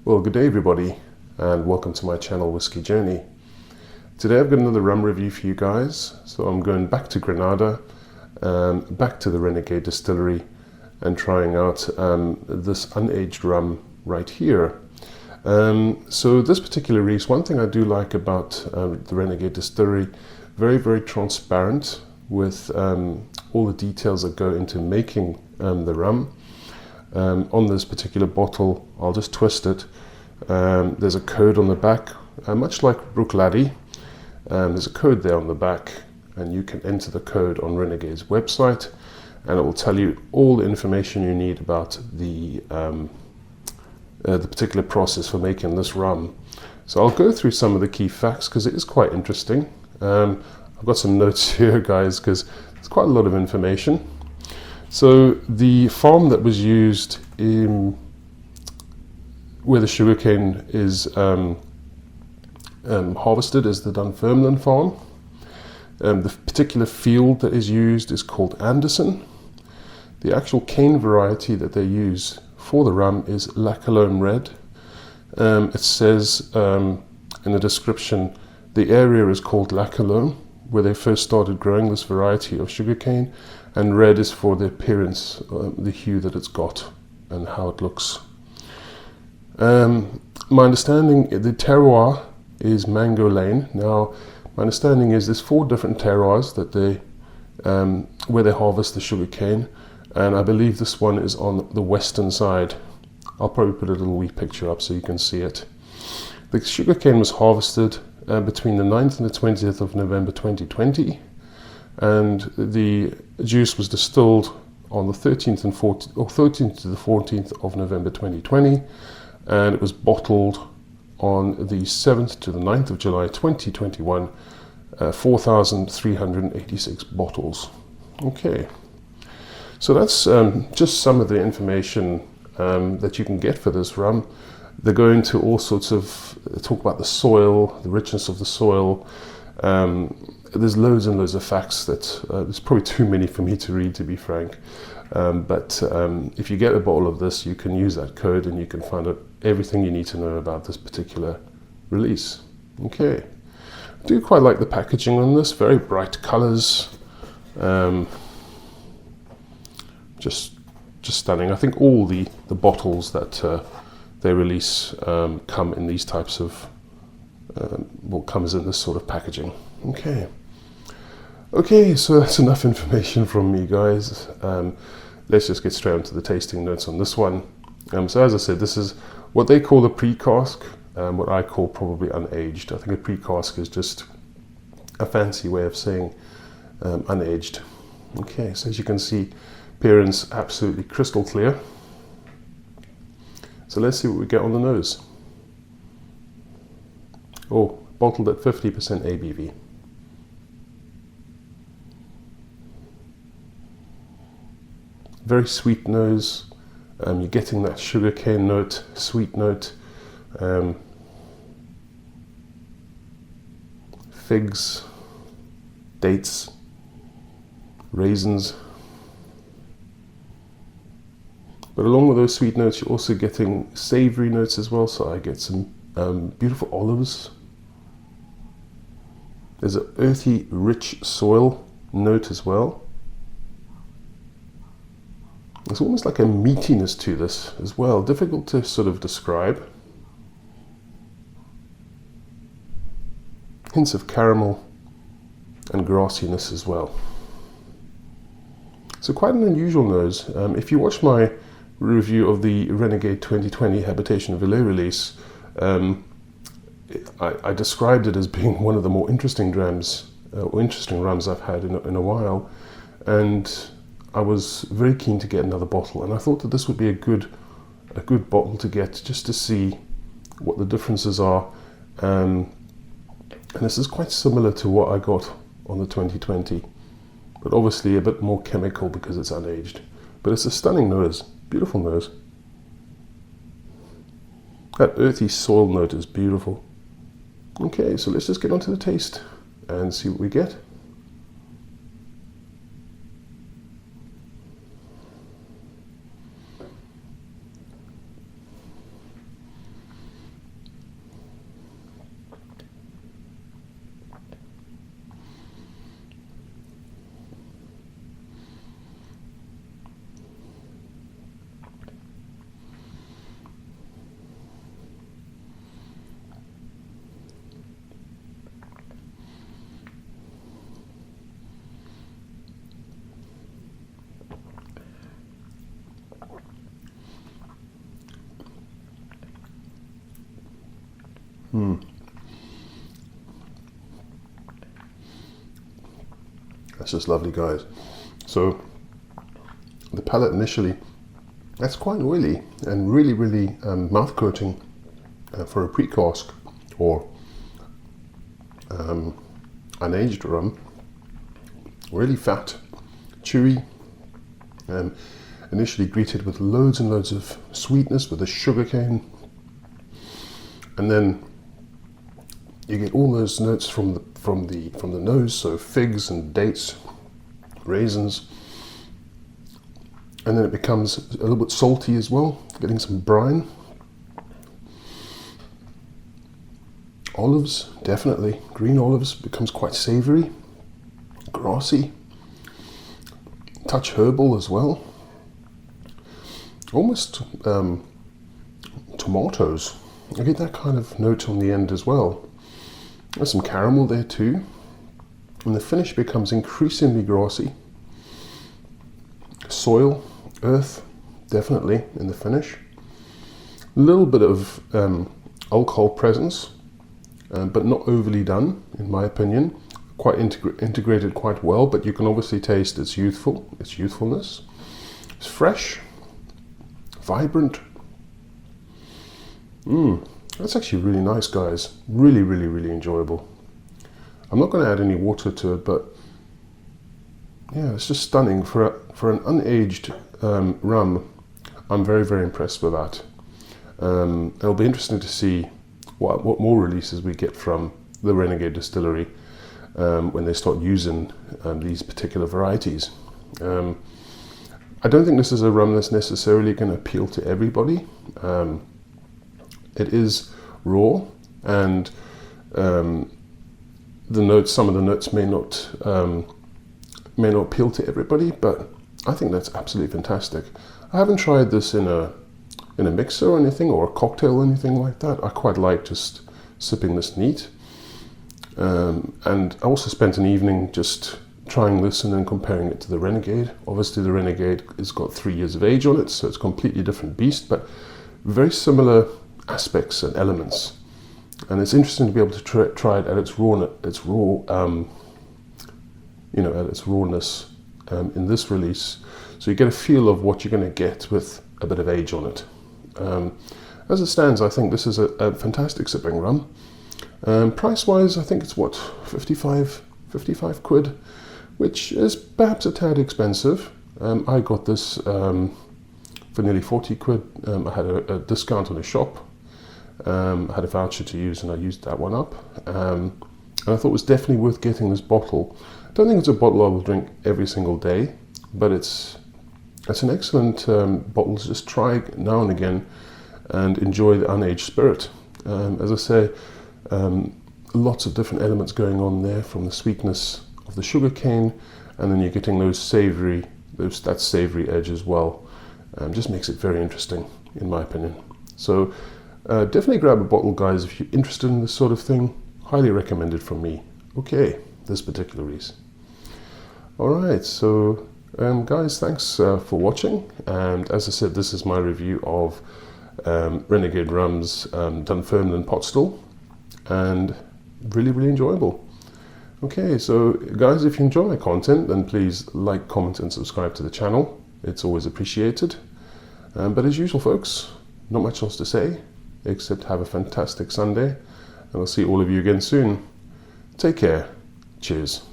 Well, good day everybody, and welcome to my channel Whiskey Journey. Today I've got another rum review for you guys. So I'm going back to Grenada, back to the Renegade distillery, and trying out this unaged rum right here. So this particular release, one thing I do like about the Renegade distillery, very transparent with all the details that go into making the rum. On this particular bottle, I'll just twist it. There's a code on the back, much like Brook Laddie. There's a code there on the back, and you can enter the code on Renegade's website, and it will tell you all the information you need about the particular process for making this rum. So I'll go through some of the key facts because it is quite interesting. I've got some notes here, guys, because it's quite a lot of information. So the farm that was used in where the sugarcane is harvested is the Dunfermline Farm. The particular field that is used is called Anderson. The actual cane variety that they use for the rum is Lacalome Red. It says in the description the area is called Lacalome, where they first started growing this variety of sugarcane, and red is for the appearance, the hue that it's got and how it looks. My understanding, the terroir is Mango Lane. Now, my understanding is there's 4 different terroirs that they where they harvest the sugarcane, and I believe this one is on the western side. I'll probably put a little wee picture up so you can see it. The sugarcane was harvested between the 9th and the 20th of November 2020, and the juice was distilled on the 13th and 14th, or 13th to the 14th of November 2020, and it was bottled on the 7th to the 9th of July 2021, 4,386 bottles. Okay, so that's just some of the information that you can get for this rum. They go into all sorts of, talk about the soil, the richness of the soil. There's loads and loads of facts that there's probably too many for me to read, to be frank. But if you get a bottle of this, you can use that code and you can find out everything you need to know about this particular release. Okay, I do quite like the packaging on this, very bright colors. Just stunning. I think all the bottles that they release come in these types of, comes in this sort of packaging. Okay, so that's enough information from me, guys. Let's just get straight onto the tasting notes on this one. So as I said, this is what they call a pre-cask, what I call probably unaged. I think a pre-cask is just a fancy way of saying unaged. Okay, so as you can see, appearance absolutely crystal clear. So let's see what we get on the nose. Oh, bottled at 50% ABV. Very sweet nose. You're getting that sugarcane note, sweet note, figs, dates, raisins. But along with those sweet notes, you're also getting savoury notes as well. So I get some beautiful olives. There's an earthy, rich soil note as well. There's almost like a meatiness to this as well, difficult to sort of describe. Hints of caramel and grassiness as well. So quite an unusual nose. If you watch my review of the Renegade 2020 Habitation Village release, I described it as being one of the more interesting rums I've had in a while, and I was very keen to get another bottle, and I thought that this would be a good bottle to get just to see what the differences are. And this is quite similar to what I got on the 2020, but obviously a bit more chemical because it's unaged. But it's a stunning nose, beautiful nose. That earthy soil note is beautiful. Okay, so let's just get onto the taste and see what we get. That's just lovely, guys. So the palate initially, that's quite oily and really, really mouth coating for a pre-cask or unaged rum. Really fat, chewy, initially greeted with loads and loads of sweetness with the sugar cane, and then you get all those notes from the nose, so figs and dates, raisins, and then it becomes a little bit salty as well, getting some brine. Olives, definitely. Green olives, becomes quite savoury, grassy, touch herbal as well. Almost tomatoes. I get that kind of note on the end as well. There's some caramel there too. And the finish becomes increasingly grassy. Soil, earth, definitely in the finish. A little bit of alcohol presence, but not overly done, in my opinion. Quite integrated quite well, but you can obviously taste its youthfulness. It's fresh, vibrant. That's actually really nice, guys. Really, really, really enjoyable. I'm not going to add any water to it, but yeah, it's just stunning for an unaged rum. I'm very, very impressed with that. It'll be interesting to see what more releases we get from the Renegade distillery when they start using these particular varieties. I don't think this is a rum that's necessarily going to appeal to everybody. It is raw, and some of the notes may not appeal to everybody, but I think that's absolutely fantastic. I haven't tried this in a mixer or anything, or a cocktail or anything like that. I quite like just sipping this neat. And I also spent an evening just trying this and then comparing it to the Renegade. Obviously the Renegade has got 3 years of age on it, so it's a completely different beast, but very similar aspects and elements. And it's interesting to be able to try it at its rawness in this release. So you get a feel of what you're going to get with a bit of age on it. As it stands, I think this is a fantastic sipping rum. Price-wise, I think it's 55 quid, which is perhaps a tad expensive. I got this for nearly 40 quid. I had a discount on a shop. I had a voucher to use and I used that one up. And I thought it was definitely worth getting this bottle. I don't think it's a bottle I will drink every single day, but it's an excellent bottle to just try now and again and enjoy the unaged spirit. As I say, lots of different elements going on there, from the sweetness of the sugar cane, and then you're getting that savoury edge as well. Just makes it very interesting, in my opinion. So definitely grab a bottle, guys, if you're interested in this sort of thing. Highly recommended from me. Okay, this particular release. Alright, so guys, thanks for watching, and as I said, this is my review of Renegade Rums Dunfermline pot still, and really, really enjoyable. Okay, so guys, if you enjoy my content, then please like, comment and subscribe to the channel. It's always appreciated. But as usual, folks, not much else to say except have a fantastic Sunday, and I'll see all of you again soon. Take care. Cheers.